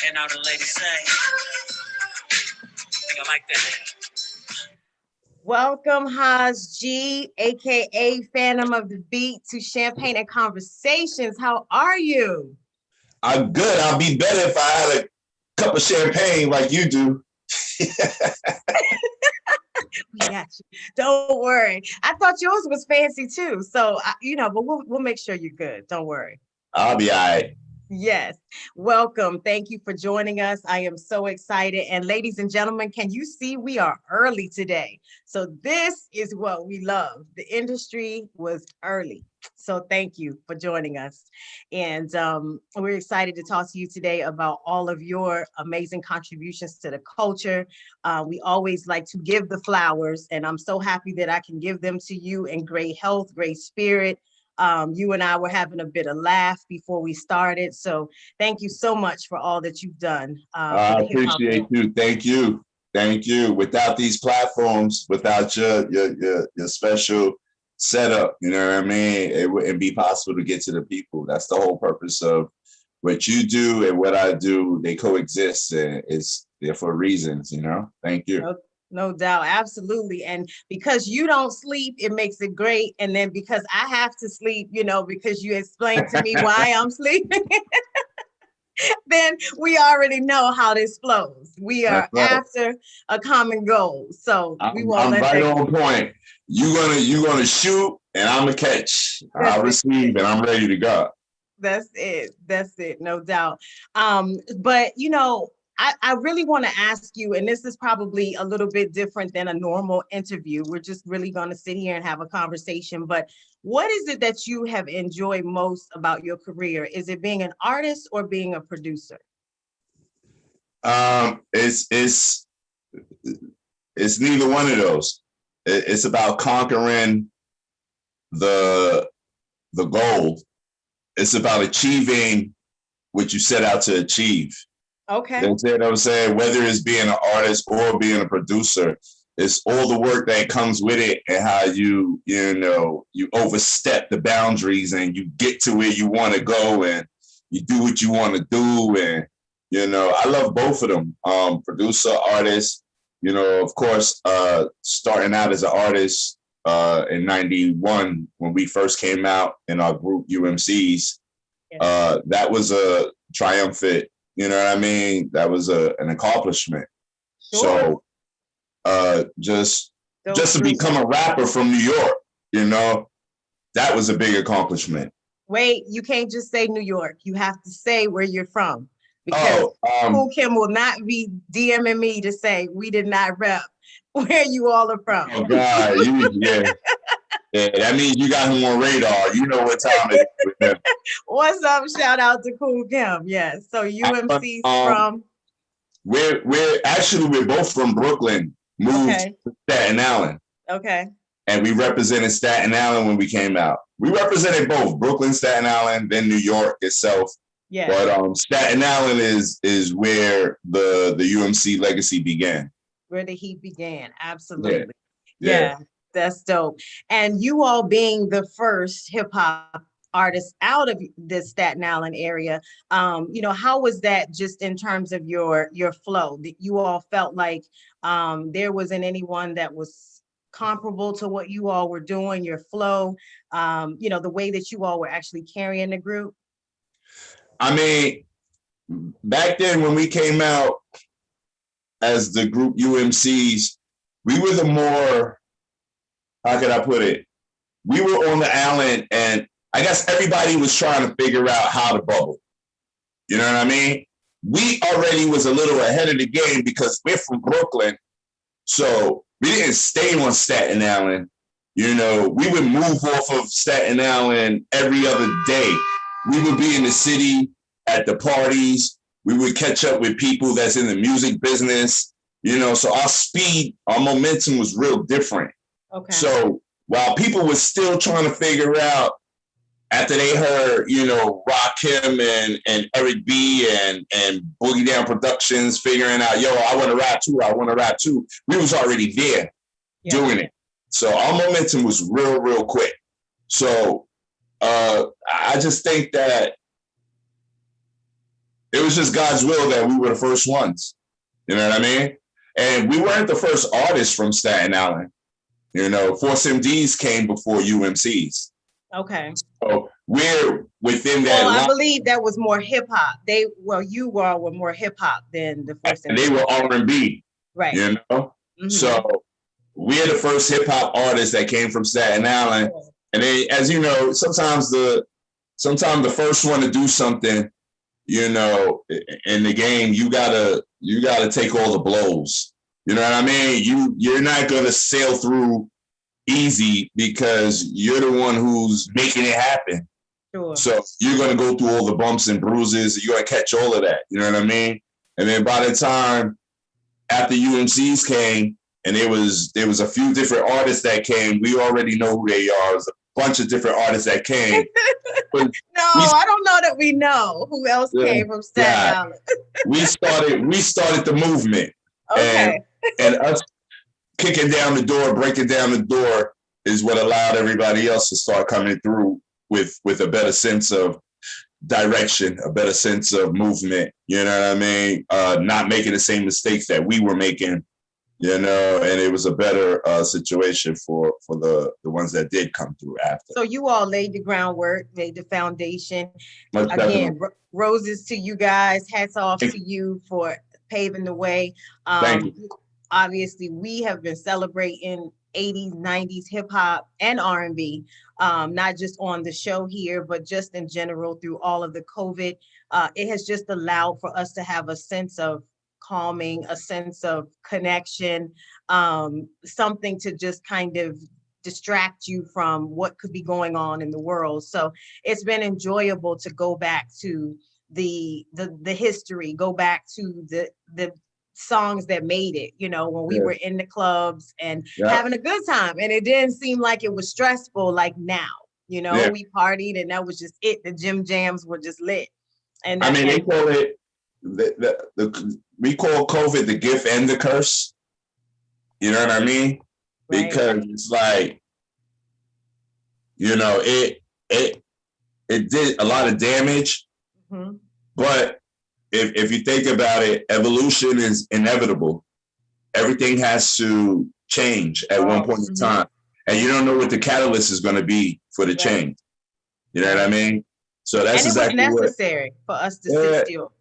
And now the ladies say, I think I like that. Welcome, HAAS G, aka Fantom of the Beat, to Champagne and Conversations. How are you? I'm good. I'll be better if I had a cup of champagne like you do. We got you. Don't worry. I thought yours was fancy too. So, but we'll make sure you're good. Don't worry. I'll be all right. Yes. Welcome. Thank you for joining us. I am so excited. And ladies and gentlemen, can you see we are early today? So this is what we love. The industry was early. So thank you for joining us. And we're excited to talk to you today about all of your amazing contributions to the culture. We always like to give the flowers, and I'm so happy that I can give them to you in great health, great spirit. You and I were having a bit of laugh before we started. So thank you so much for all that you've done. I appreciate you. Thank you. Thank you. Without these platforms, without your special setup, you know what I mean? It wouldn't be possible to get to the people. That's the whole purpose of what you do and what I do. They coexist, and it's there for reasons, you know? Thank you. Okay. No doubt. Absolutely. And because you don't sleep, it makes it great. And then because I have to sleep, because you explained to me why I'm sleeping, then we already know how this flows. We are after a common goal. So we won't let right on point. You're gonna shoot and I'm gonna catch. I'll receive and I'm ready to go. That's it. That's it. No doubt. But I really want to ask you, and this is probably a little bit different than a normal interview. We're just really going to sit here and have a conversation. But what is it that you have enjoyed most about your career? Is it being an artist or being a producer? It's neither one of those. It's about conquering the goal. It's about achieving what you set out to achieve. Okay. That's it. I'm saying, whether it's being an artist or being a producer, it's all the work that comes with it and how you overstep the boundaries and you get to where you want to go and you do what you want to do. And, I love both of them. Producer, artist, of course, starting out as an artist in 91 when we first came out in our group UMCs, that was a triumphant. You know what I mean? That was an accomplishment. Sure. So just to become a rapper from New York, that was a big accomplishment. Wait, you can't just say New York. You have to say where you're from. Because Kool Kim will not be DMing me to say we did not rep where you all are from. Oh, God. Yeah. Yeah, that means you got him on radar. You know what time it is with him. What's up? Shout out to Kool Kim. Yes. So UMC's from? We're both from Brooklyn. Moved to Staten Island. Okay. And we represented Staten Island when we came out. We represented both Brooklyn, Staten Island, then New York itself. Yeah. But Staten Island is where the UMC legacy began. Where the heat began. Absolutely. Yeah. That's dope. And you all being the first hip hop artist out of the Staten Island area, how was that just in terms of your flow? That you all felt like there wasn't anyone that was comparable to what you all were doing, your flow, the way that you all were actually carrying the group? I mean, back then when we came out as the group UMCs, we were the more, how could I put it? We were on the island and I guess everybody was trying to figure out how to bubble. You know what I mean? We already was a little ahead of the game because we're from Brooklyn. So we didn't stay on Staten Island. We would move off of Staten Island every other day. We would be in the city at the parties. We would catch up with people that's in the music business, so our momentum was real different. Okay. So while people were still trying to figure out after they heard, Rakim and Eric B and Boogie Down Productions figuring out, I want to rap too. We was already there doing it. So our momentum was real, real quick. So I just think that it was just God's will that we were the first ones. You know what I mean? And we weren't the first artists from Staten Island. You know, Force MDs came before UMCs. Okay. So we're within that Well, I line. believe that was more hip hop. You all were more hip hop than the Force And MDs. they were R&B. Right. You know? Mm-hmm. So we're the first hip hop artists that came from Staten Island. Cool. And they, as you know, sometimes the first one to do something, you know, in the game, you gotta take all the blows. You know what I mean? You're not gonna sail through easy because you're the one who's making it happen. Sure. So you're gonna go through all the bumps and bruises. You're gonna catch all of that. You know what I mean? And then by the time after UMCs came, and there was a few different artists that came, we already know who they are. It was a bunch of different artists that came. I don't know that we know who else came from Staten Island. we started the movement. Okay. And us kicking down the door, breaking down the door is what allowed everybody else to start coming through with a better sense of direction, a better sense of movement. You know what I mean? Not making the same mistakes that we were making, you know, and it was a better situation for the ones that did come through after. So you all laid the groundwork, laid the foundation. Again, roses to you guys. Hats off to you for paving the way. Thank you. Obviously, we have been celebrating 80s, 90s hip hop and R&B, not just on the show here, but just in general through all of the COVID. It has just allowed for us to have a sense of calming, a sense of connection, something to just kind of distract you from what could be going on in the world. So it's been enjoyable to go back to the history, go back to the songs that made it, you know, when we were in the clubs and having a good time. And it didn't seem like it was stressful like now, you know, we partied and that was just it. The gym jams were just lit. And I mean, they call it, we call COVID the gift and the curse. You know what I mean? Right. Because it's like, you know, it did a lot of damage, but if you think about it, evolution is inevitable. Everything has to change at one point in time. And you don't know what the catalyst is going to be for the change. You know what I mean? So that's exactly what. It was necessary for us to sit still.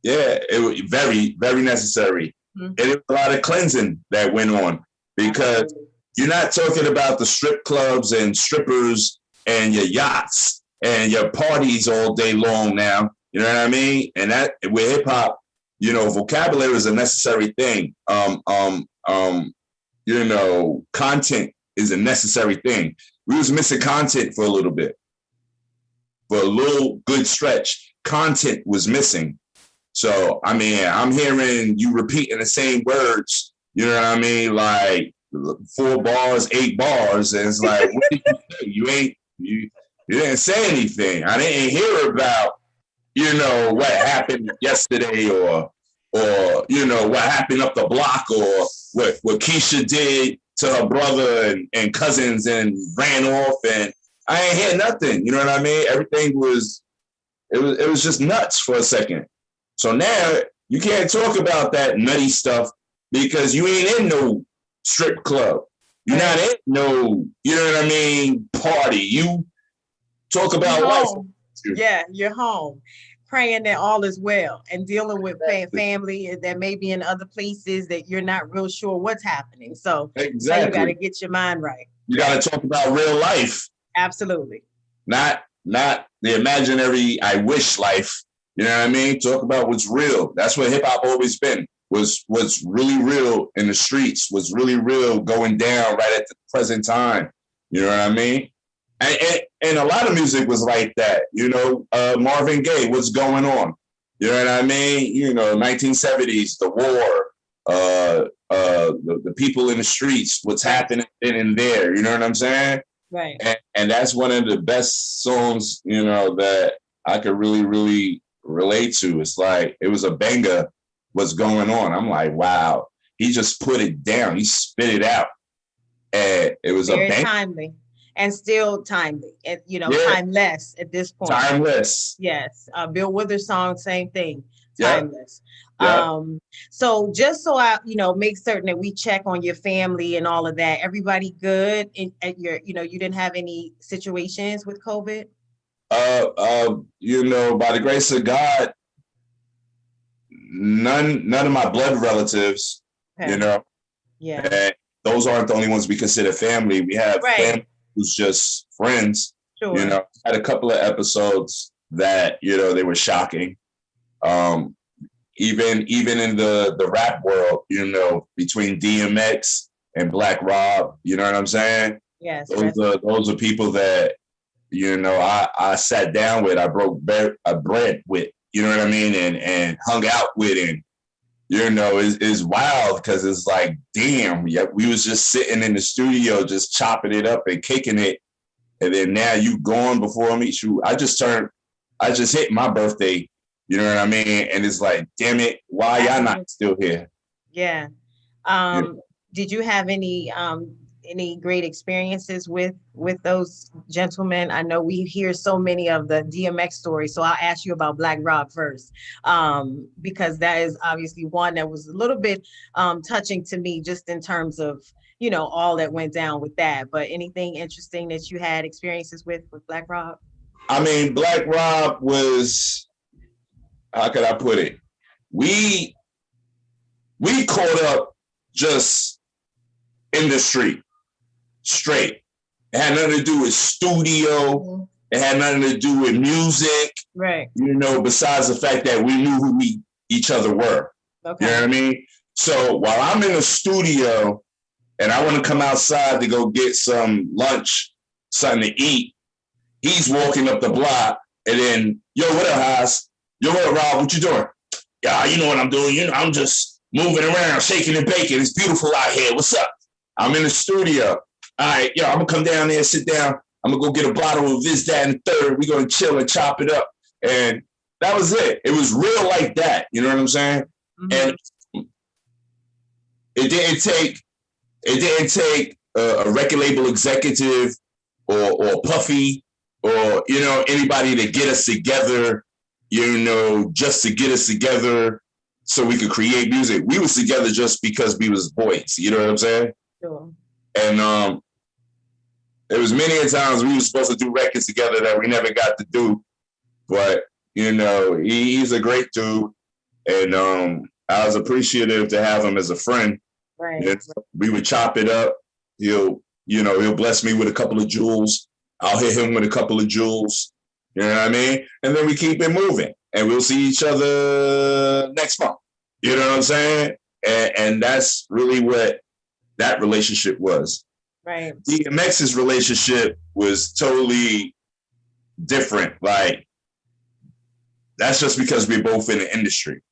Yeah, it was very, very necessary. And it was a lot of cleansing that went on because you're not talking about the strip clubs and strippers and your yachts and your parties all day long now. You know what I mean? And that with hip hop, you know, vocabulary is a necessary thing. You know, content is a necessary thing. We was missing content for a little bit. For a little good stretch, content was missing. So, I mean, I'm hearing you repeating the same words, you know what I mean? Like 4 bars, 8 bars. And it's like, what did you say? You didn't say anything. I didn't hear about, you know, what happened yesterday or, you know, what happened up the block or what Keisha did to her brother and cousins and ran off. And I ain't hear nothing. You know what I mean? Everything was just nuts for a second. So now you can't talk about that nutty stuff because you ain't in no strip club. You're not in no, you know what I mean, party. You talk about life. Yeah, you're home, praying that all is well and dealing with family that may be in other places that you're not real sure what's happening. So now you got to get your mind right. You got to talk about real life. Absolutely. Not the imaginary I wish life. You know what I mean? Talk about what's real. That's what hip hop always been. Was really real in the streets. Was really real going down right at the present time. You know what I mean? And a lot of music was like that. You know, Marvin Gaye, what's going on? You know what I mean? You know, 1970s, the war, the people in the streets, what's happening in and there. You know what I'm saying? Right. And that's one of the best songs, you know, that I could really, really relate to. It's like, it was a banger, what's going on. I'm like, wow, he just put it down. He spit it out. And it was very a banger. Timely. And still timely, and you know, timeless at this point. Timeless. Yes. Bill Withers song, same thing. Yeah. Timeless. Yeah. So just so I, make certain that we check on your family and all of that. Everybody good at your, you didn't have any situations with COVID? By the grace of God, none of my blood relatives, Okay. Yeah. and those aren't the only ones we consider family. We have Right. family who's just friends. Sure. Had a couple of episodes that, they were shocking. Even in the rap world, between DMX and Black Rob, you know what I'm saying? Yes. Those are people that, I sat down with, I broke bread with, you know what I mean? And hung out with, and, is wild because it's like, damn, yeah, we was just sitting in the studio, just chopping it up and kicking it. And then now you gone before me. Shoot, I just hit my birthday, you know what I mean? And it's like, damn it, why y'all not still here? Yeah. Did you have any great experiences with those gentlemen? I know we hear so many of the DMX stories, so I'll ask you about Black Rob first, because that is obviously one that was a little bit touching to me, just in terms of all that went down with that. But anything interesting that you had experiences with Black Rob? I mean, Black Rob was, how could I put it? We caught up just in the street, straight. It had nothing to do with studio. Mm-hmm. It had nothing to do with music. Right. Besides the fact that we knew who each other were. Okay. You know what I mean? So while I'm in the studio and I want to come outside to go get some lunch, something to eat, he's walking up the block, and then, yo, what up, HAAS? Yo, what up, Rob? What you doing? Yeah, you know what I'm doing. I'm just moving around, shaking and baking. It's beautiful out here. What's up? I'm in the studio. All right, yo, I'm going to come down there, sit down. I'm going to go get a bottle of this, that, and the third. We're going to chill and chop it up. And that was it. It was real like that. You know what I'm saying? Mm-hmm. And it didn't take a record label executive or Puffy or, anybody to get us together, just to get us together so we could create music. We was together just because we was boys. You know what I'm saying? Sure. And there was many times we were supposed to do records together that we never got to do. But, he's a great dude. And I was appreciative to have him as a friend. Right. We would chop it up. He'll bless me with a couple of jewels. I'll hit him with a couple of jewels. You know what I mean? And then we keep it moving. And we'll see each other next month. You know what I'm saying? And that's really what that relationship was. Right. DMX's relationship was totally different. Like, that's just because we're both in the industry.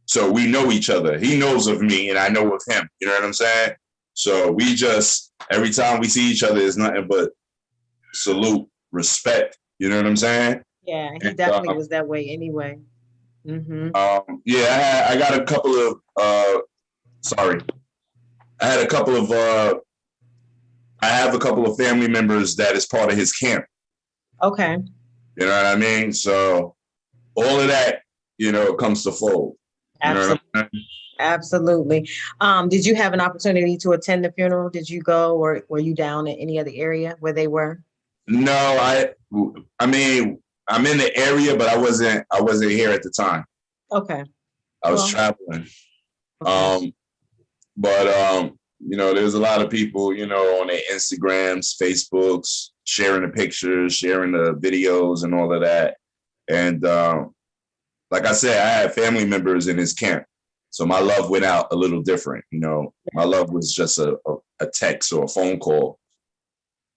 So we know each other. He knows of me and I know of him. You know what I'm saying? So we just, every time we see each other, is nothing but salute, respect. You know what I'm saying? Yeah, he definitely was that way anyway. Mm-hmm. I got a couple of, I have a couple of family members that is part of his camp. Okay. You know what I mean? So all of that, comes to fold. Absolutely. You know Absolutely. Did you have an opportunity to attend the funeral? Did you go, or were you down in any other area where they were? No, I mean, I'm in the area, but I wasn't here at the time. Okay. I was traveling. Okay. There's a lot of people, on their Instagrams, Facebooks, sharing the pictures, sharing the videos and all of that. And like I said, I had family members in his camp. So my love went out a little different. My love was just a text or a phone call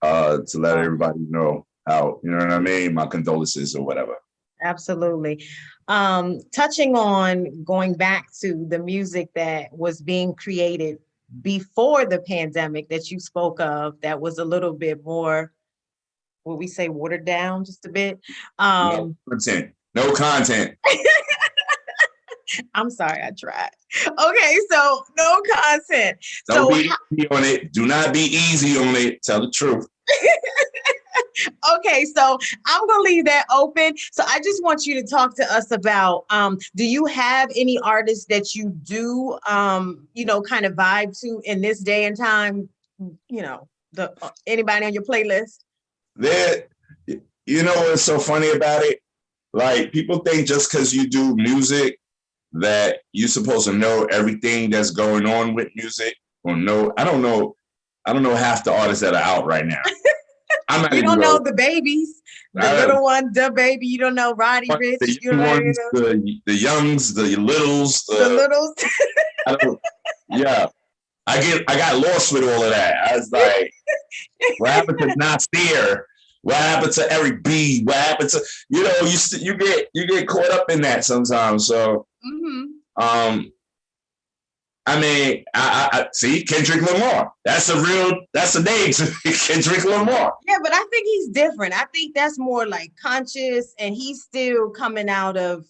to let everybody know how, you know what I mean? My condolences or whatever. Absolutely. Touching on going back to the music that was being created before the pandemic that you spoke of, that was a little bit more, would we say watered down just a bit? No content. I'm sorry, I tried. Okay, so no content. Don't be easy on it. Do not be easy on it. Tell the truth. Okay, so I'm gonna leave that open. So I just want you to talk to us about do you have any artists that you do kind of vibe to in this day and time? You know, the anybody on your playlist? There, you know what's so funny about it? Like people think just because you do music that you're supposed to know everything that's going on with music or no. I don't know half the artists that are out right now. I'm not You even don't know going. the babies, the little one, the baby. You don't know Roddy The Rich. You young don't know ones, the youngs, the littles, the littles. I don't, yeah. I got lost with all of that. I was like, what happened to Nasir? What happened to Eric B? What happened to you get caught up in that sometimes. So I mean, I see Kendrick Lamar. That's a name to me, Kendrick Lamar. Yeah, but I think he's different. I think that's more like conscious, and he's still coming out of.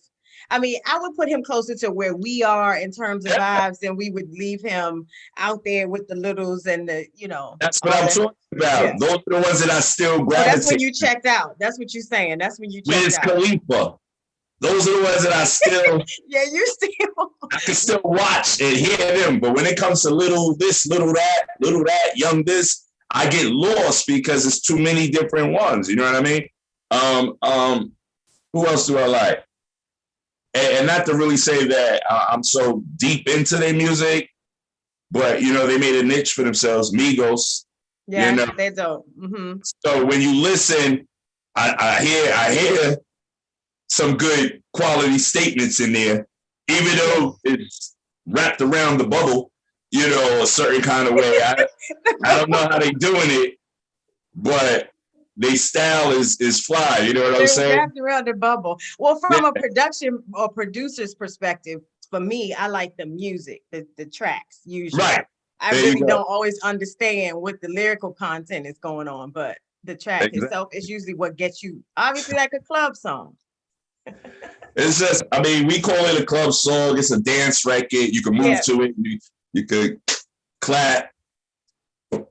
I mean, I would put him closer to where we are in terms of vibes, and we would leave him out there with the littles and That's what I'm talking about. Yeah. Those are the ones that I still gravitate. So that's when you checked out. That's what you're saying. That's when you checked Wiz out. Khalifa. Those are the ones that I still. Yeah, you still. I can still watch and hear them, but when it comes to little this, little that, young this, I get lost because it's too many different ones. You know what I mean? Who else do I like? And not to really say that I'm so deep into their music, but they made a niche for themselves. Migos. Yeah, they don't. Mm-hmm. So when you listen, I hear some good quality statements in there, even though it's wrapped around the bubble, a certain kind of way. I don't know how they're doing it, but their style is fly. You know what I'm saying? Wrapped around the bubble. Well, from a production or producer's perspective, for me, I like the music, the tracks usually. Right. I really don't always understand what the lyrical content is going on, but the track itself is usually what gets you, obviously, like a club song. It's just, I mean, we call it a club song. It's a dance record. You can move to it. You could clap,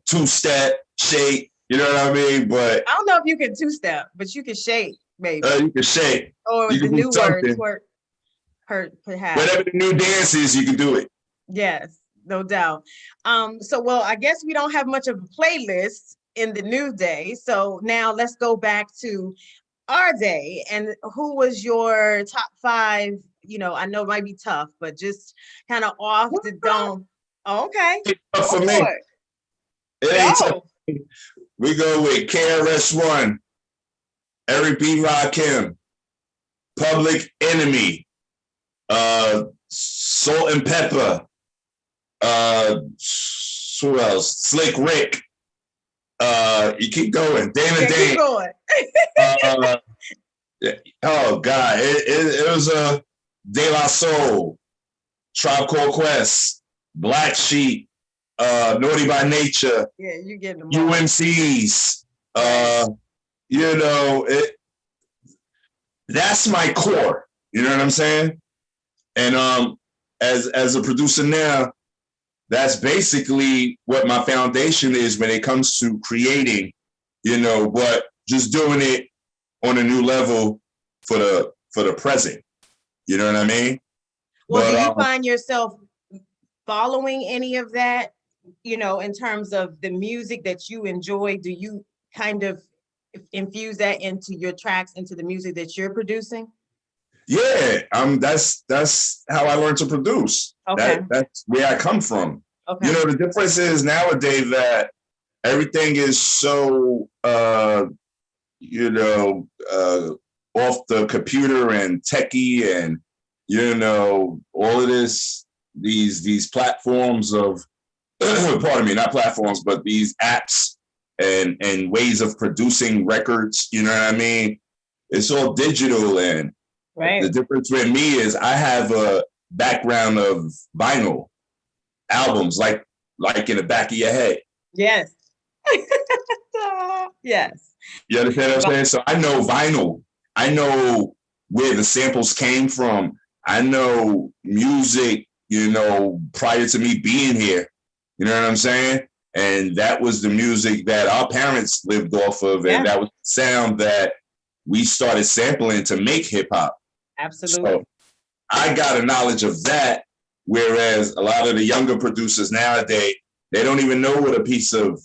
two-step, shake. You know what I mean? But I don't know if you can two-step, but you can shake, maybe. You can shake. Or you the new word, twerk, perhaps. Whatever the new dance is, you can do it. Yes, no doubt. So, well, I guess we don't have much of a playlist in the new day. So now let's go back to our day. And who was your top 5? I know it might be tough, but just kind of off the dome. Oh, okay. For me, it ain't tough. We go with KRS-One, Eric B. Rakim, Public Enemy, Salt and Pepper, who else? Slick Rick. You keep going. Dana Dane. Keep going. Oh God, it was a De La Soul, Tribe Called Quest, Black Sheep, Naughty by Nature. Yeah, you get them. UMCs. That's my core. You know what I'm saying? And as a producer now, that's basically what my foundation is when it comes to creating. But just doing it on a new level for the present. You know what I mean? Well, do you find yourself following any of that, in terms of the music that you enjoy? Do you kind of infuse that into your tracks, into the music that you're producing? Yeah, that's how I learned to produce. Okay. That's where I come from. Okay. The difference is nowadays that everything is so off the computer and techie and all of these platforms of pardon me, not platforms, but these apps and ways of producing records. You know what I mean? It's all digital, and the difference with me is I have a background of vinyl albums, like in the back of your head. Yes. Yes. You understand what I'm saying? So I know vinyl. I know where the samples came from. I know music, prior to me being here. You know what I'm saying? And that was the music that our parents lived off of. And that was the sound that we started sampling to make hip hop. Absolutely. So I got a knowledge of that. Whereas a lot of the younger producers nowadays, they don't even know what a piece of,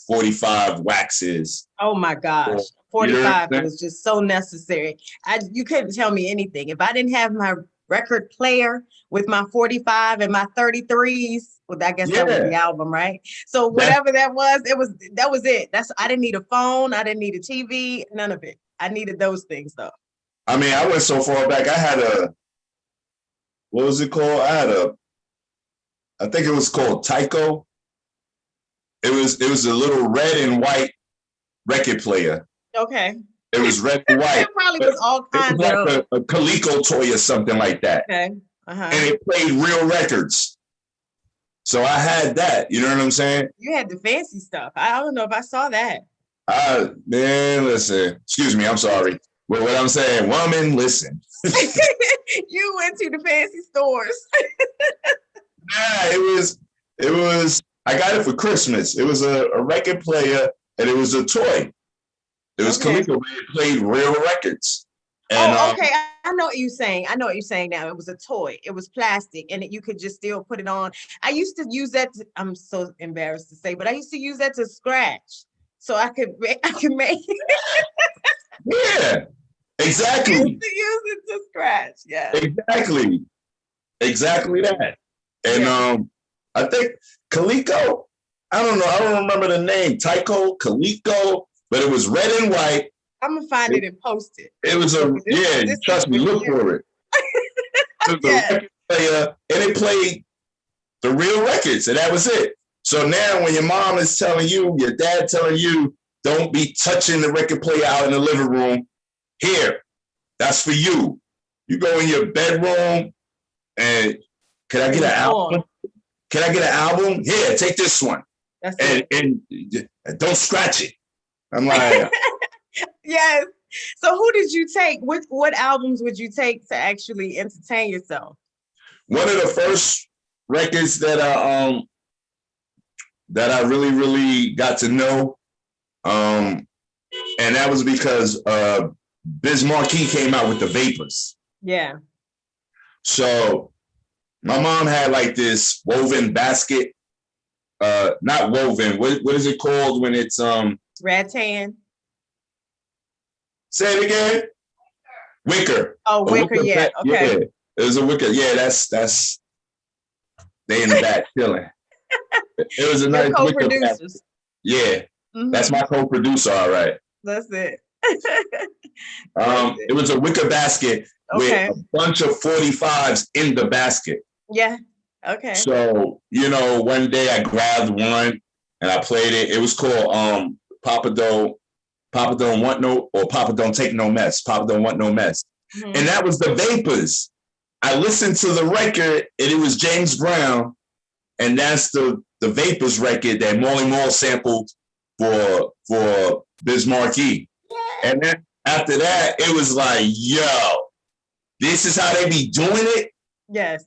45 wax is. Oh my gosh. 45 was just so necessary. You couldn't tell me anything. If I didn't have my record player with my 45 and my 33s, well, I guess that was the album, right? So whatever that was it. I didn't need a phone. I didn't need a TV, none of it. I needed those things though. I mean, I went so far back. I had what was it called? I think it was called Tyco. It was a little red and white record player. Okay. It was red and white. It probably was all kinds of. It was like a Coleco toy or something like that. Okay. And it played real records. So I had that. You know what I'm saying? You had the fancy stuff. I don't know if I saw that. Man, listen. Excuse me. I'm sorry. What I'm saying, woman, listen. You went to the fancy stores. Nah, it was. I got it for Christmas. It was a record player, and it was a toy. It was Coleco. It played real records. And, okay. I know what you're saying. I know what you're saying now. It was a toy. It was plastic, and you could just still put it on. I used to use that. I'm so embarrassed to say, but I used to use that to scratch, so I could make. Yeah, exactly. I used to use it to scratch. Yeah, exactly that. And I think Coleco. I don't know. I don't remember the name. Tyco, Coleco, but it was red and white. I'm gonna find it and post it. It was trust me, look for it. It was a record player, and it played the real records, and that was it. So now when your mom is telling you, your dad telling you, don't be touching the record player out in the living room, here, that's for you. You go in your bedroom and can I get an album? Can I get an album? Here, take this one. And don't scratch it. I'm like, yes. So who did you take? What albums would you take to actually entertain yourself? One of the first records that I really, really got to know, and that was because Biz Markie came out with the Vapors. Yeah. So my mom had like this woven basket. Not woven. What is it called when it's rattan? Say it again. Wicker. Oh, wicker. Yeah. Okay. Yeah, it was a wicker. Yeah, that's they in the back chilling. It was a nice wicker basket. Yeah, that's my co-producer. All right. That's it. It was a wicker basket with a bunch of 45s in the basket. Yeah. Okay. So, one day I grabbed one and I played it. It was called Papa Don't Want No, or Papa Don't Take No Mess. Papa Don't Want No Mess. Mm-hmm. And that was the Vapors. I listened to the record and it was James Brown. And that's the Vapors record that Molly Mall sampled for Biz Markie. Yeah. And then after that, it was like, yo, this is how they be doing it? Yes.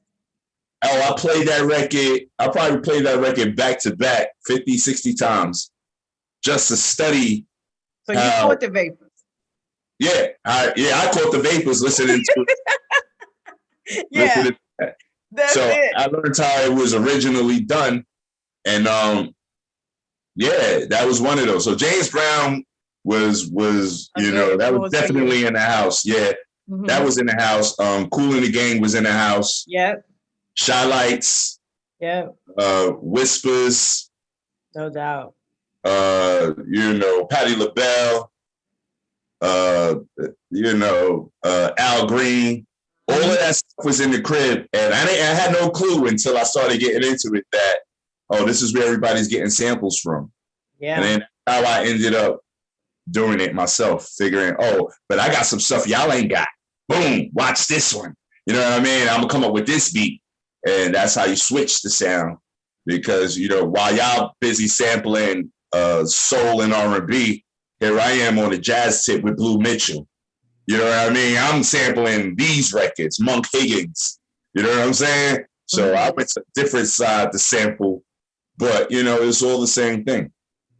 Oh, I played that record. I probably played that record back to back 50, 60 times just to study. So you caught the Vapors? Yeah, I caught the Vapors listening to it. Yeah. That's it. I learned how it was originally done. And that was one of those. So James Brown was that was definitely in the house. Yeah. Mm-hmm. That was in the house. Kool and the Gang was in the house. Yep. Shy Lights. Yeah. Whispers. No doubt. Patti LaBelle. Al Green. All of that stuff was in the crib, and I had no clue until I started getting into it that this is where everybody's getting samples from. Yeah. And then how I ended up doing it myself, figuring, but I got some stuff y'all ain't got. Boom, watch this one. You know what I mean? I'm gonna come up with this beat. And that's how you switch the sound, because while y'all busy sampling soul and R&B, here I am on the jazz tip with Blue Mitchell. You know what I mean? I'm sampling these records, Monk Higgins. You know what I'm saying? So I went to a different side to sample, but it's all the same thing.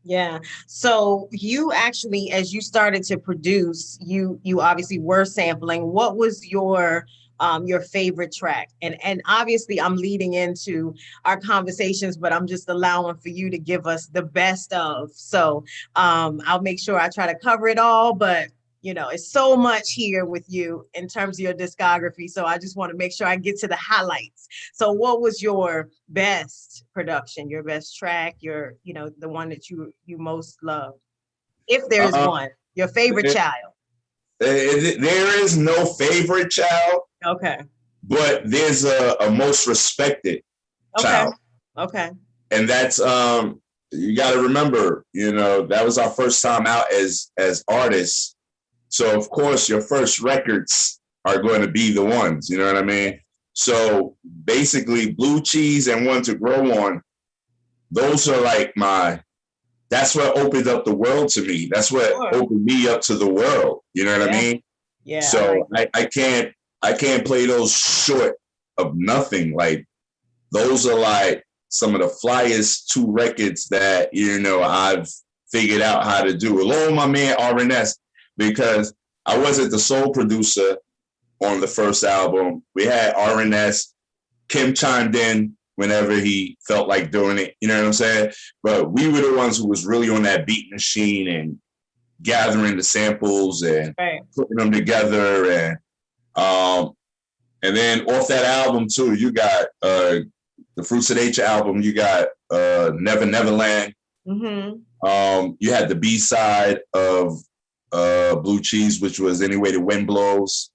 Yeah. So you actually, as you started to produce, you obviously were sampling. What was your favorite track? And obviously I'm leading into our conversations, but I'm just allowing for you to give us the best of. So I'll make sure I try to cover it all, but it's so much here with you in terms of your discography. So I just want to make sure I get to the highlights. So what was your best production, your best track, the one that you most love? If there's Um, one, your favorite there child. there is no favorite child, Okay. but there's a most respected Okay. child. Okay. And that's you got to remember, that was our first time out as artists. So of course your first records are going to be the ones, you know what I mean? So basically Blue Cheese and One to Grow On, those are like that's what opened up the world to me. That's what opened me up to the world. You know what I mean? Yeah. So I can't play those short of nothing. Like those are like some of the flyest two records that I've figured out how to do, along with my man RNS, because I wasn't the sole producer on the first album. We had RNS. Kim chimed in whenever he felt like doing it. You know what I'm saying? But we were the ones who was really on that beat machine and gathering the samples and putting them together. And then off that album too, you got the Fruits of Nature album. You got Never Neverland. Mm-hmm. You had the B-side of Blue Cheese, which was Any Way the Wind Blows.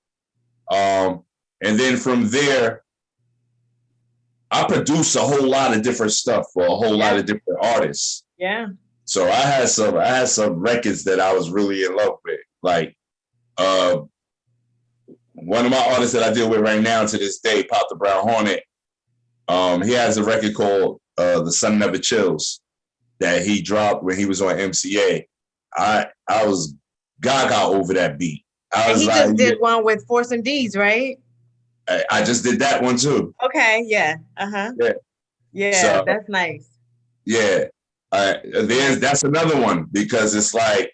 And then from there, I produced a whole lot of different stuff for a whole lot of different artists. Yeah. So I had some records that I was really in love with. Like one of my artists that I deal with right now to this day, Pop the Brown Hornet. He has a record called The Sun Never Chills that he dropped when he was on MCA. I was gaga over that beat. And he just did one with Force MDs, right? I just did that one too. Okay, yeah. Uh-huh. Yeah, so, that's nice. Yeah. That's another one because it's like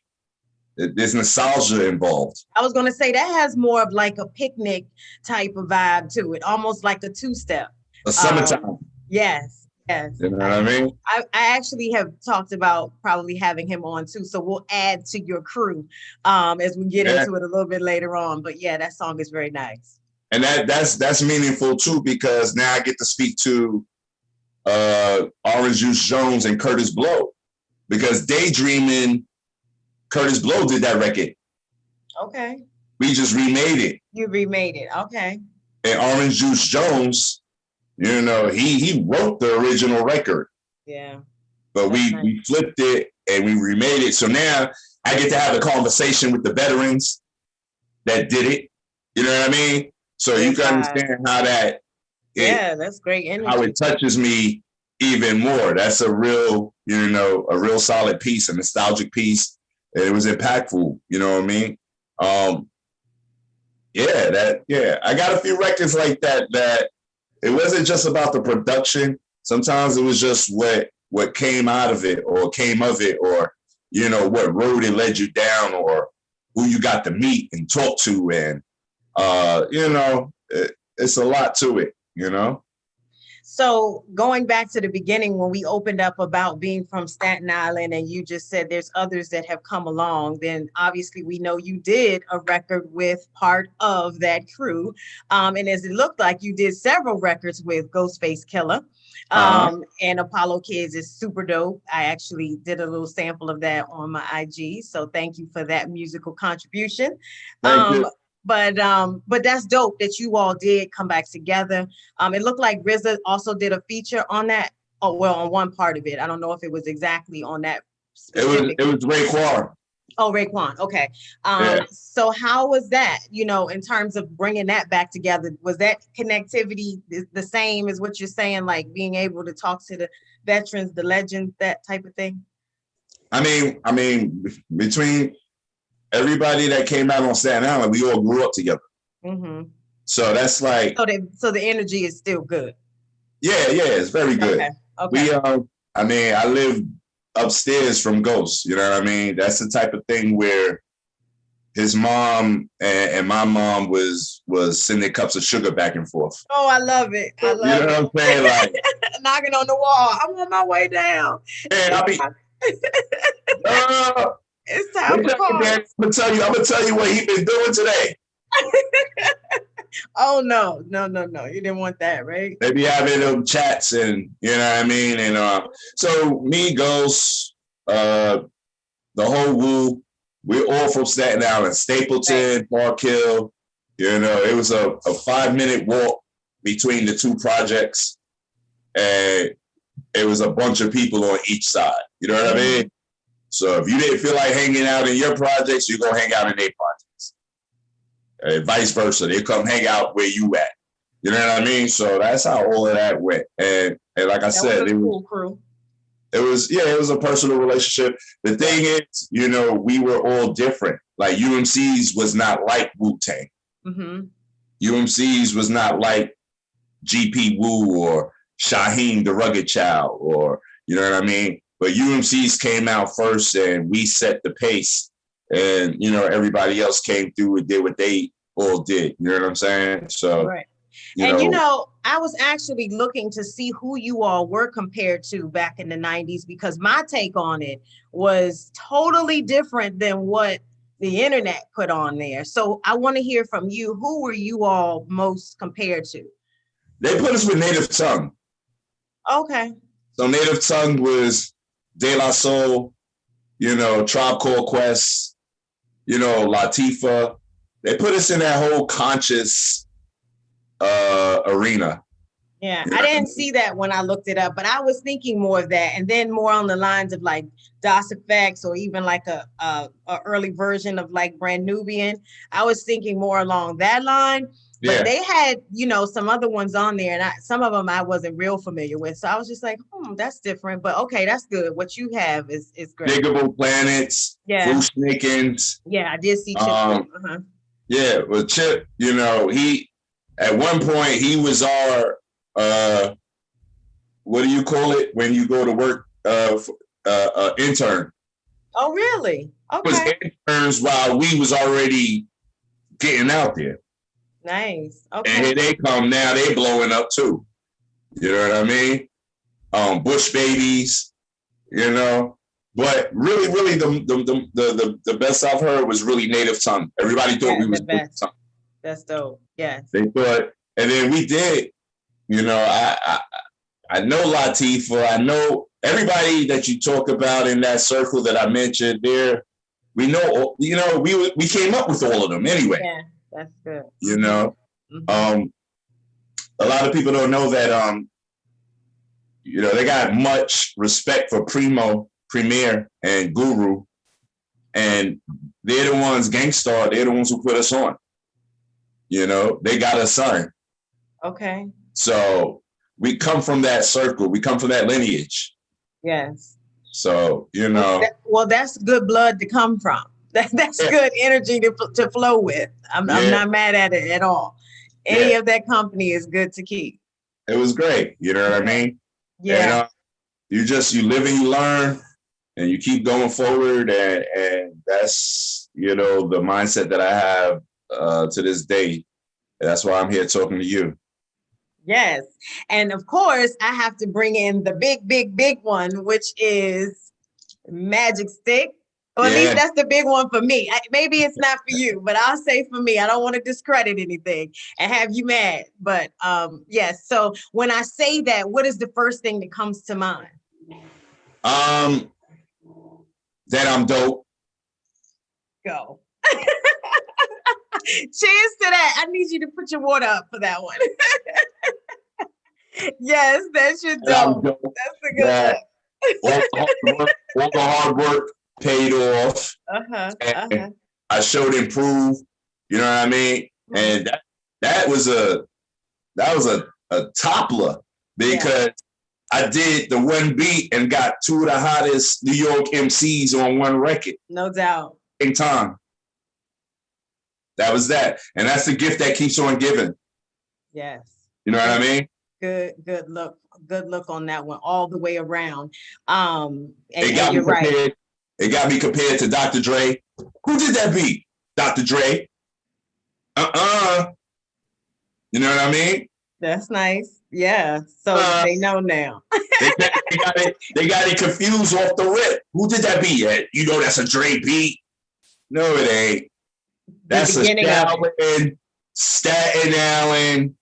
there's nostalgia involved. I was going to say that has more of like a picnic type of vibe to it, almost like a two-step. A summertime. Yes. You know what I mean? I actually have talked about probably having him on too. So we'll add to your crew as we get into it a little bit later on. But yeah, that song is very nice. And that's meaningful too, because now I get to speak to Orange Juice Jones and Curtis Blow, because Daydreaming, Curtis Blow did that record. Okay. We just remade it. You remade it. Okay. And Orange Juice Jones, he wrote the original record. Yeah. But we flipped it and we remade it. So now I get to have a conversation with the veterans that did it. You know what I mean? So you can understand how that's great energy. How it touches me even more. That's a real solid piece, a nostalgic piece. It was impactful. You know what I mean? I got a few records like that it wasn't just about the production. Sometimes it was just what came out of it or came of it, or what road it led you down, or who you got to meet and talk to, and it's a lot to it, So going back to the beginning, when we opened up about being from Staten Island, and you just said there's others that have come along, then obviously we know you did a record with part of that crew. And as it looked like, you did several records with Ghostface Killah. And Apollo Kids is super dope. I actually did a little sample of that on my IG. So thank you for that musical contribution. Thank you. But that's dope that you all did come back together. It looked like RZA also did a feature on that. Oh, well, on one part of it. I don't know if it was exactly on that specific. It was Raekwon. Oh, Raekwon. Okay. So how was that, in terms of bringing that back together? Was that connectivity the same as what you're saying, like being able to talk to the veterans, the legends, that type of thing? I mean, between everybody that came out on Staten Island, we all grew up together. Mm-hmm. So that's like. So the energy is still good. Yeah, it's very good. Okay. I mean, I live upstairs from Ghost. You know what I mean? That's the type of thing where his mom and my mom was sending cups of sugar back and forth. Oh, I love it. I love you know what I'm saying? Like knocking on the wall. I'm on my way down. man, I'll be it's time for call. I'm gonna tell you what he been doing today. Oh no. You didn't want that, right? They be having them chats and you know what I mean? And so me, Ghost, the whole Woo, we're all from Staten Island, Stapleton, Park Hill. You know, it was a 5-minute walk between the two projects. And it was a bunch of people on each side. You know what I mean? So if you didn't feel like hanging out in your projects, you go hang out in their projects. Vice versa. They come hang out where you at. You know what I mean? So that's how all of that went. And like I said, it was a cool crew. It was a personal relationship. The thing is, you know, we were all different. Like UMC's was not like Wu-Tang. UMC's was not like GP Wu or Shaheem the Rugged Child, or you know what I mean? But UMC's came out first and we set the pace, and you know, everybody else came through and did what they all did. You know what I'm saying? So right. You know, I was actually looking to see who you all were compared to back in the 90s, because my take on it was totally different than what the internet put on there. So I want to hear from you. Who were you all most compared to? They put us with Native Tongue. Okay. So Native Tongue was De La Soul, you know, Tribe Called Quest, you know, Latifah. They put us in that whole conscious arena. Yeah, I didn't see that when I looked it up, but I was thinking more of that, and then more on the lines of like DOS Effects, or even like a early version of like Brand Nubian. I was thinking more along that line. But they had, you know, some other ones on there, and some of them I wasn't real familiar with. So I was just like, that's different. But okay, that's good. What you have is great. Diggable Planets, Bruce Nickens. Yeah, I did see Chip. Yeah, well, Chip, you know, he at one point he was our what do you call it when you go to work? Intern. Oh, really? Okay. It was interns while we was already getting out there. Nice. Okay. And here they come now. They blowing up too. You know what I mean? Bush Babies. You know, but really, the best I've heard was really Native Tongue. Everybody thought we was best. Tongue. That's dope. Yes. They thought, and then we did. You know, I know Latifah. I know everybody that you talk about in that circle that I mentioned there. We know, you know, we came up with all of them anyway. Yeah, that's good. You know, a lot of people don't know that. You know, they got much respect for Premier, and Guru, and they're the ones, Gangstar. They're the ones who put us on. You know, they got us signed. Okay. So we come from that circle. We come from that lineage. Yes. So, you know. Well, that's good blood to come from. That's good energy to flow with. I'm not mad at it at all. Any of that company is good to keep. It was great. You know what I mean? Yeah. And, you live and you learn, and you keep going forward. And that's, you know, the mindset that I have to this day. That's why I'm here talking to you. Yes. And of course, I have to bring in the big one, which is Magic Stick. Or at least that's the big one for me. Maybe it's not for you, but I'll say for me. I don't want to discredit anything and have you mad. But yes. So when I say that, what is the first thing that comes to mind? That I'm dope. Go. Cheers to that. I need you to put your water up for that one. Yes, that's your dope. That's a good one. All the hard work paid off. I showed improve. You know what I mean? And that was a toppler, because I did the one beat and got two of the hottest New York MCs on one record. No doubt. In time. That was that. And that's the gift that keeps on giving. Yes. You know what I mean? Good look. Good look on that one all the way around. And you're right. It got me compared to Dr. Dre. Who did that beat? Dr. Dre. You know what I mean? That's nice. Yeah. So they know now. They got it confused off the rip. Who did that beat? You know that's a Dre beat. No, it ain't. That's a Staten Island,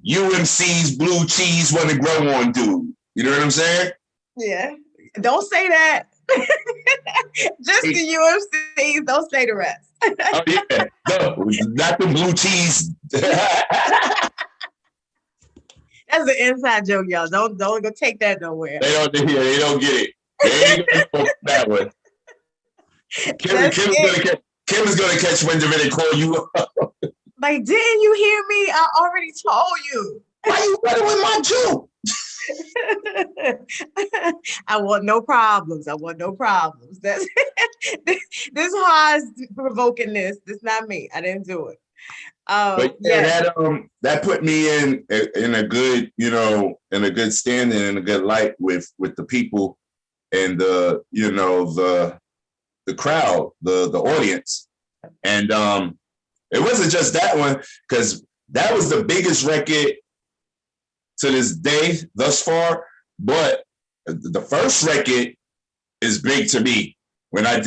UMC's blue cheese want to grow on dude. You know what I'm saying? Yeah. Don't say that. Just the UMCs. Don't say the rest. Oh yeah. No, not the blue cheese. That's an inside joke, y'all. Don't go take that nowhere. They don't get it. They ain't gonna know that one. Kim is gonna catch wind of it and call you up. Like, didn't you hear me? I already told you. Why you running with my joke? I want no problems. That's this HAAS provoking this. This is not me. I didn't do it. But yeah, that put me in a good, in a good standing, in a good light with the people and the crowd, the audience. And it wasn't just that one, because that was the biggest record to this day thus far. But the first record is big to me. When I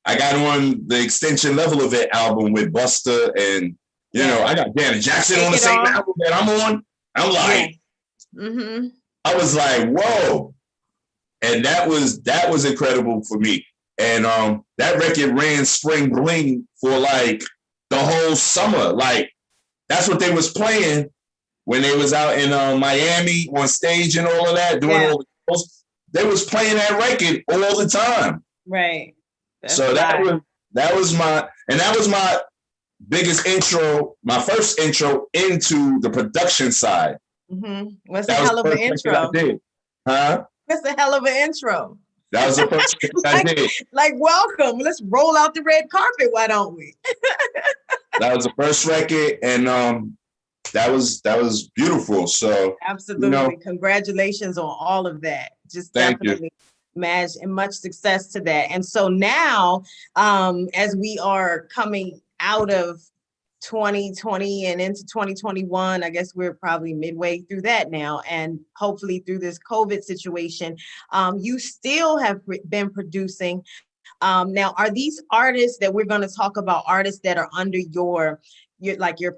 got on the Extension Level of It album with Busta, and I got Janet Jackson on the same album that I'm on. I'm like, I was like, whoa. And that was incredible for me. And that record ran Spring Bling for like the whole summer. Like, that's what they was playing when they was out in Miami on stage and all of that, doing all the shows. They was playing that record all the time. Right. So that was my biggest intro, my first intro into the production side. What's a hell of an intro? Huh? That's a hell of an intro. That was the first thing I did. Like, welcome. Let's roll out the red carpet. Why don't we? That was the first record, and that was beautiful. So absolutely, congratulations on all of that. Just definitely much success to that. And so now, as we are coming out of 2020 and into 2021, I guess we're probably midway through that now, and hopefully through this COVID situation, you still have been producing. Now, are these artists that we're going to talk about artists that are under your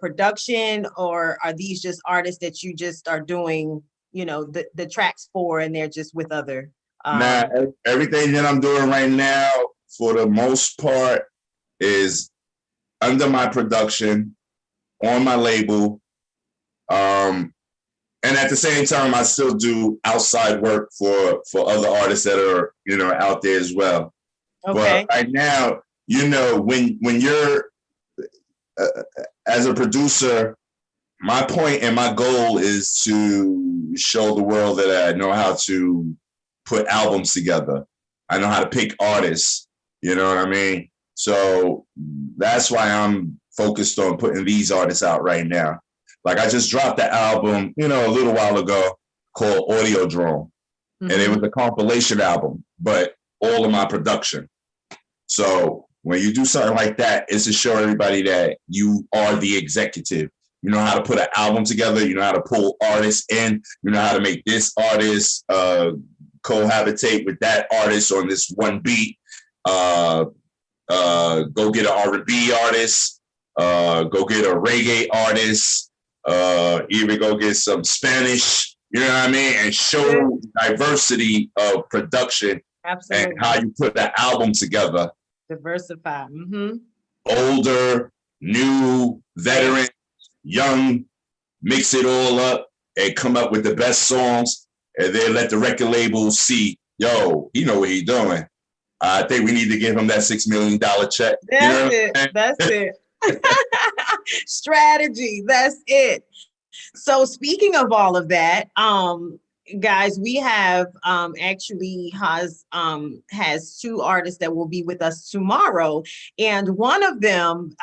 production, or are these just artists that you just are doing, the tracks for, and they're just with other? Everything that I'm doing right now, for the most part, is under my production, on my label. And at the same time, I still do outside work for other artists that are, out there as well. Okay. But right now, when you're as a producer, my point and my goal is to show the world that I know how to put albums together. I know how to pick artists. You know what I mean? So that's why I'm focused on putting these artists out right now. Like, I just dropped the album, a little while ago, called Audiodrome. And it was a compilation album, but all of my production. So when you do something like that, it's to show everybody that you are the executive. You know how to put an album together. You know how to pull artists in. You know how to make this artist cohabitate with that artist on this one beat. Go get an R&B artist. Go get a reggae artist. Even go get some Spanish. You know what I mean? And show diversity of production. Absolutely. And how you put the album together. Diversify. Older, new, veteran, young, mix it all up and come up with the best songs, and then let the record label see, yo, he know what he's doing. I think we need to give him that $6 million check. That's it. Strategy. That's it. So speaking of all of that, guys, we have actually has two artists that will be with us tomorrow, and one of them,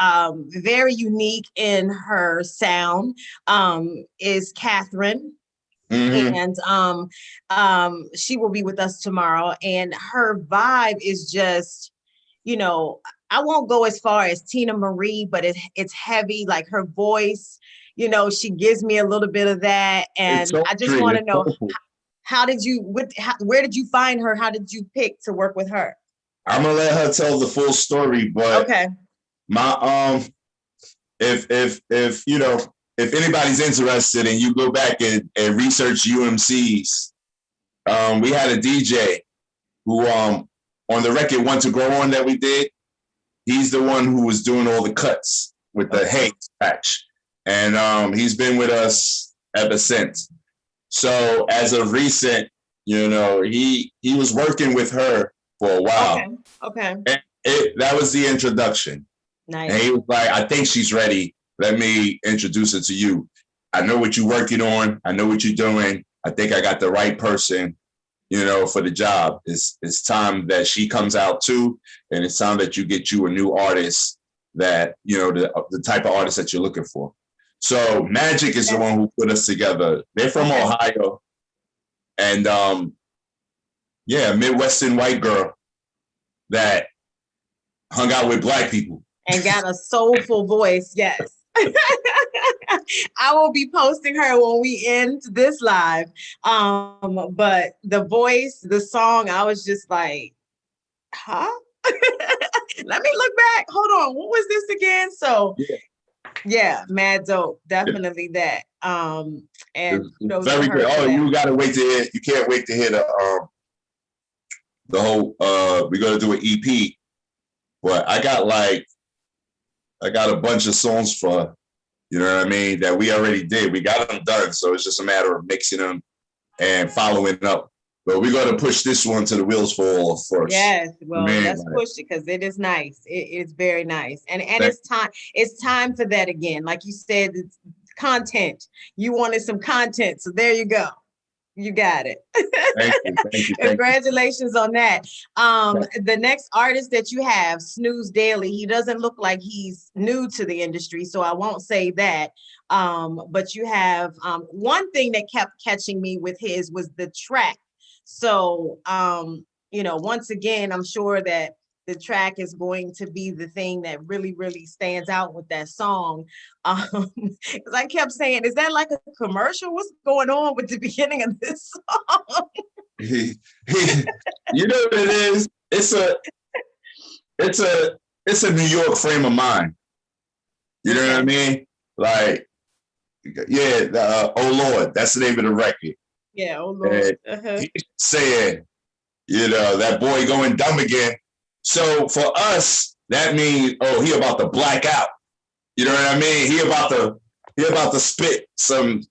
very unique in her sound, is Katherine. Mm-hmm. And she will be with us tomorrow, and her vibe is just, you know, I won't go as far as Tina Marie, but it's heavy, like her voice, she gives me a little bit of that. It's And I just sultry. want to It's know, soulful. where did you find her? How did you pick to work with her? I'm gonna let her tell the full story, but Okay. my if if anybody's interested and you go back and research UMCs, we had a DJ who on the record Want to Grow On that we did. He's the one who was doing all the cuts with the Okay. Hey patch, and he's been with us ever since. So as of recent, he was working with her for a while. Okay. And that was the introduction. Nice. And he was like, I think she's ready. Let me introduce her to you. I know what you're working on. I know what you're doing. I think I got the right person, for the job. It's time that she comes out too. And it's time that you get you a new artist that, the type of artist that you're looking for. So Magic is the one who put us together. They're from Ohio. And Midwestern white girl that hung out with Black people. And got a soulful voice, yes. I will be posting her when we end this live. But the voice, the song, I was just like, huh? Let me look back. Hold on. What was this again? So yeah, mad dope. Definitely that. And very good. Oh, you gotta wait to hear. You can't wait to hear the whole we're gonna do an EP. But I got a bunch of songs for, that we already did. We got them done. So it's just a matter of mixing them and following up. But we're going to push this one to the wheels fall off first. Yes, well, let's push it because it is nice. It is very nice. And it's time for that again. Like you said, it's content. You wanted some content. So there you go. You got it. Thank you. Congratulations on that. The next artist that you have, Snooze Daily, he doesn't look like he's new to the industry, so I won't say that. But you have one thing that kept catching me with his was the track. So, once again, I'm sure that the track is going to be the thing that really, really stands out with that song. Because I kept saying, is that like a commercial? What's going on with the beginning of this song? You know what it is? It's a New York frame of mind. You know what I mean? Like, oh Lord, that's the name of the record. Yeah, oh Lord. He's saying, that boy going dumb again. So for us, that means, he about to black out. You know what I mean? He about to spit some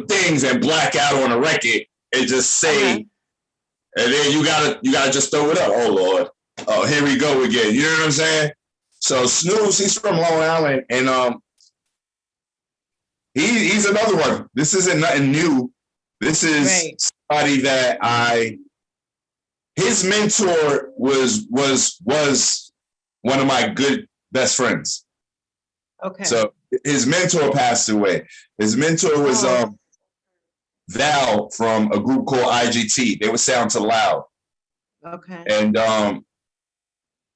things and black out on a record and just say, and then you gotta just throw it up. Oh Lord. Oh, here we go again. You know what I'm saying? So Snooze, he's from Long Island, and he's another one. This isn't nothing new. This is somebody that his mentor was one of my good best friends. Okay. So his mentor passed away. His mentor was Val from a group called IGT. They would Sound Too Loud. Okay. And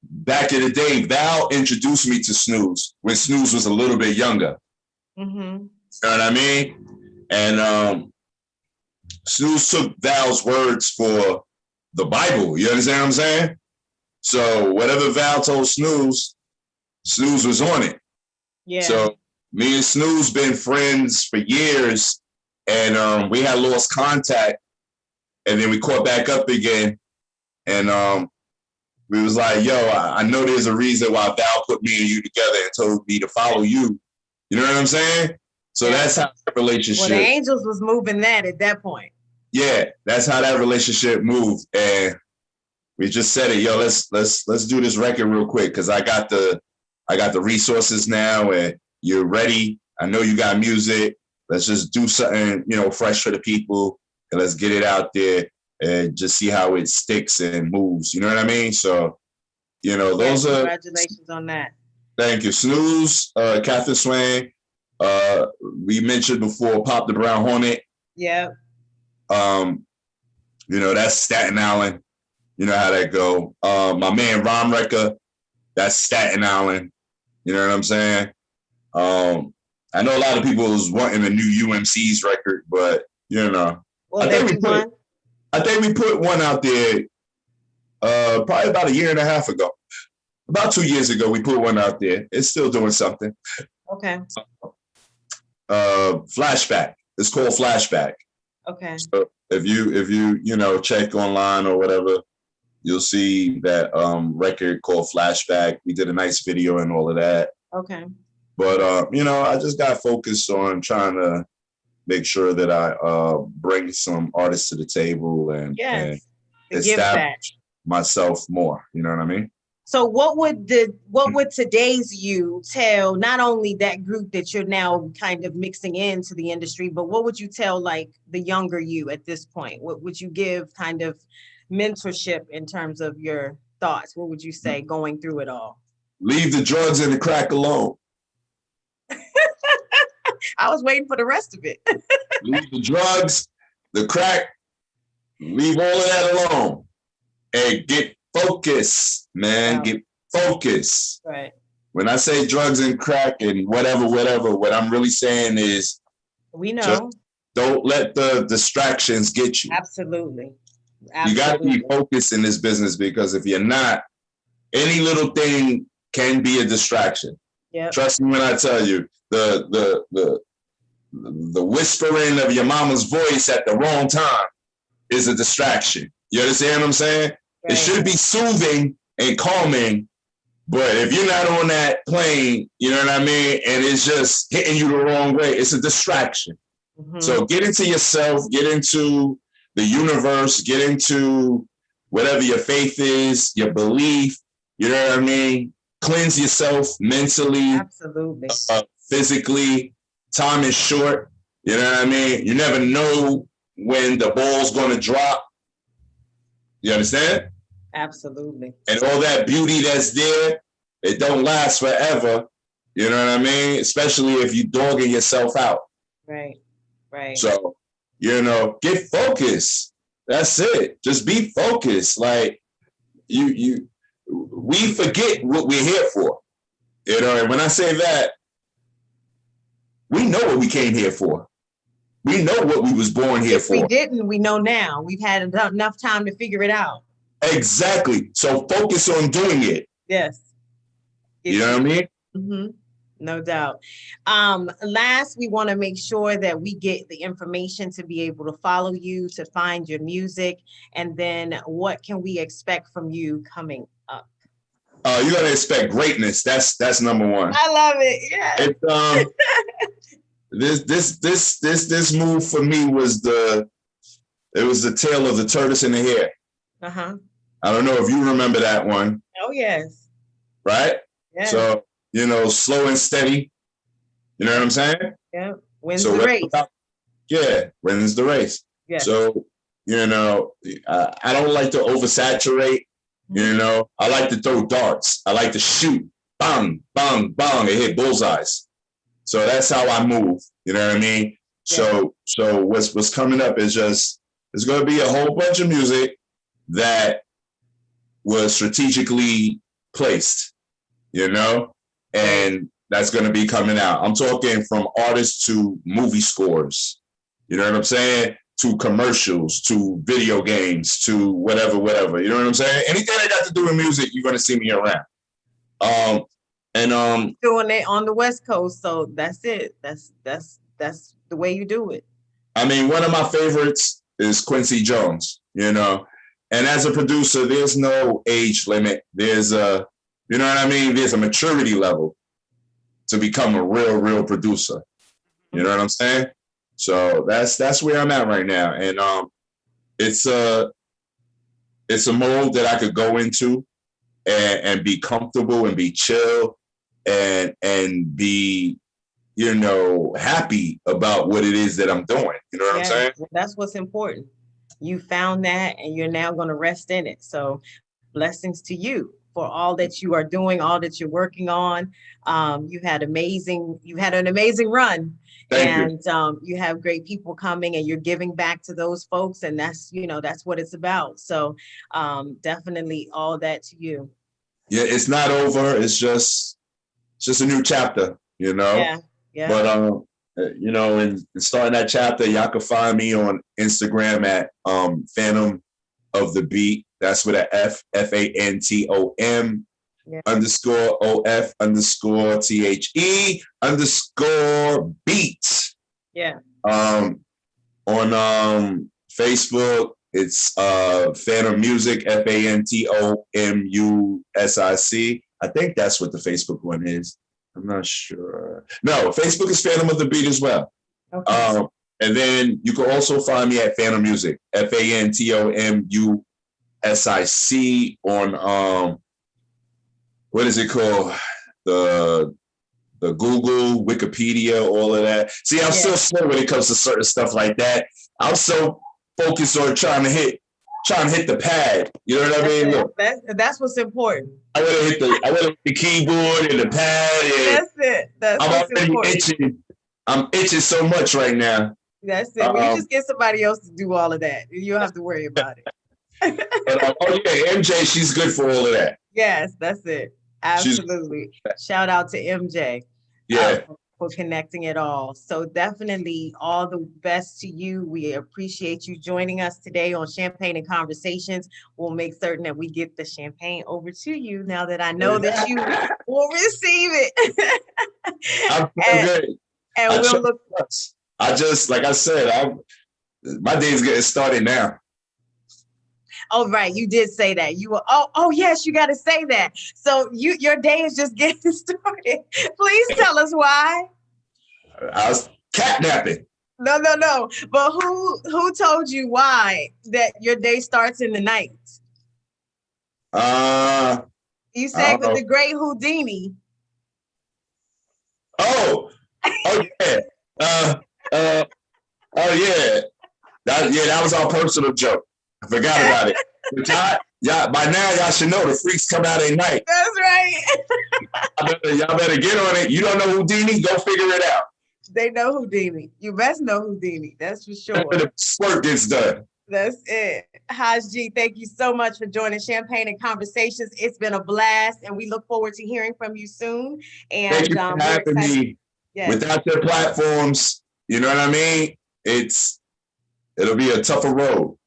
back in the day, Val introduced me to Snooze when Snooze was a little bit younger. Mm-hmm. You know what I mean? And Snooze took Val's words for the Bible. You understand what I'm saying? So whatever Val told Snooze was on it. Yeah. So me and Snooze been friends for years, and we had lost contact, and then we caught back up again, and we was like, yo, I know there's a reason why Val put me and you together and told me to follow you. You know what I'm saying? So that's how that relationship. Well, the Angels was moving that at that point. Yeah, that's how that relationship moved, and we just said it, yo, let's do this record real quick because I got the resources now, and you're ready. I know you got music. Let's just do something, fresh for the people, and let's get it out there and just see how it sticks and moves. You know what I mean? So, those are. Congratulations on that. Thank you. Snooze, Katherine Swain. We mentioned before, Pop the Brown Hornet. Yeah. That's Staten Island. You know how that go. My man Rom Wrecker, that's Staten Island. You know what I'm saying? I know a lot of people was wanting a new UMC's record, but Well, I think we put one out there probably about a year and a half ago. About 2 years ago, we put one out there. It's still doing something. Okay. Flashback. It's called Flashback. Okay. So if you check online or whatever, you'll see that record called Flashback. We did a nice video and all of that. Okay. But I just got focused on trying to make sure that I bring some artists to the table and establish myself more. You know what I mean? So what would today's you tell not only that group that you're now kind of mixing into the industry, but what would you tell like the younger you at this point? What would you give kind of mentorship in terms of your thoughts? What would you say going through it all? Leave the drugs and the crack alone. I was waiting for the rest of it. Leave the drugs, the crack, leave all of that alone and get focused, man. Wow. Get focused. Right. When I say drugs and crack and whatever, what I'm really saying is we know. Just don't let the distractions get you. Absolutely. You got to be focused in this business because if you're not, any little thing can be a distraction. Yep. Trust me when I tell you, the whispering of your mama's voice at the wrong time is a distraction. You understand what I'm saying? Right. It should be soothing and calming, but if you're not on that plane, you know what I mean, and it's just hitting you the wrong way, it's a distraction. Mm-hmm. So get into yourself, get into the universe, get into whatever your faith is, your belief, you know what I mean? Cleanse yourself mentally, absolutely, physically. Time is short, you know what I mean? You never know when the ball's going to drop. You understand? Absolutely. And all that beauty that's there, it don't last forever. You know what I mean? Especially if you dogging yourself out. Right. Right. So, get focused. That's it. Just be focused. Like we forget what we're here for. And when I say that, we know what we came here for. We know what we was born here for. If we didn't, we know now. We've had enough time to figure it out. Exactly. So focus on doing it. Yes. You know what I mean? Mm-hmm. No doubt. Last, we want to make sure that we get the information to be able to follow you, to find your music, and then what can we expect from you coming up? You're gonna expect greatness. That's number one. I love it. Yeah. This move for me was the tale of the tortoise and the hare. Uh-huh. I don't know if you remember that one. Oh yes. Right? Yeah. So, slow and steady. You know what I'm saying? Yeah. Wins the race. Wins the race. Yeah. So, I don't like to oversaturate. I like to throw darts. I like to shoot. Bang, bang, bang, and hit bullseyes. So that's how I move. You know what I mean? Yeah. So what's coming up is it's going to be a whole bunch of music that was strategically placed, and that's going to be coming out. I'm talking from artists to movie scores. You know what I'm saying? To commercials, to video games, to whatever. You know what I'm saying? Anything that got to do with music, you're going to see me around. Doing it on the West Coast, so that's it. That's the way you do it. I mean, one of my favorites is Quincy Jones, and as a producer, there's no age limit. There's a, you know what I mean? There's a maturity level to become a real producer. You know what I'm saying? So that's where I'm at right now. And it's a mode that I could go into and be comfortable and be chill and be happy about what it is that I'm doing. You know what I'm saying? Well, that's what's important. You found that and you're now going to rest in it. So blessings to you for all that you are doing, all that you're working on. You've had an amazing run. Thank you. You have great people coming and you're giving back to those folks. And that's what it's about. So definitely all that to you. Yeah, it's not over. It's just a new chapter, Yeah. But in starting that chapter, y'all can find me on Instagram at Fantom of the Beat. That's with a FANTOM _OF_THE_beats. Yeah. On Facebook, it's Fantom Music, FANTOMUSIC. I think that's what the Facebook one is. I'm not sure. No, Facebook is Fantom of the Beat as well. Okay. And then you can also find me at Fantom Music, FANTOMUSIC on what is it called? The Google, Wikipedia, all of that. See, I'm still slow when it comes to certain stuff like that. I'm so focused on trying to hit the pad. You know what I mean? Look, that's what's important. I want to hit the keyboard and the pad. And that's it. That's what's important. Itching. I'm itching so much right now. That's it. Well, you just get somebody else to do all of that. You don't have to worry about it. MJ, she's good for all of that. Yes, that's it. Absolutely. Shout out to MJ. For connecting it all. So definitely all the best to you. We appreciate you joining us today on Champagne and Conversations. We'll make certain that we get the champagne over to you now that I know that you will receive it. I'm good. And we'll look. I just, like I said, my day is getting started now. Oh, right. You did say that. You were, oh, yes, you got to say that. So your day is just getting started. Please tell us why. I was catnapping. No. But who told you why that your day starts in the night? You said with the great Houdini. Oh yeah. That was our personal joke. I forgot about it. But by now, y'all should know the freaks come out at night. That's right. Y'all better get on it. You don't know Houdini? Go figure it out. They know Houdini. You best know Houdini. That's for sure. The work gets done. That's it. HAAS G, thank you so much for joining Champagne and Conversations. It's been a blast, and we look forward to hearing from you soon. And thank you for having me. Yes. Without your platforms, you know what I mean? It'll be a tougher road.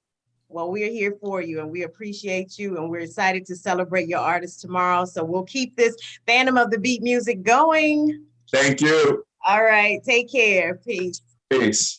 Well, we're here for you and we appreciate you and we're excited to celebrate your artist tomorrow. So we'll keep this Fantom of the Beat music going. Thank you. All right. Take care. Peace. Peace.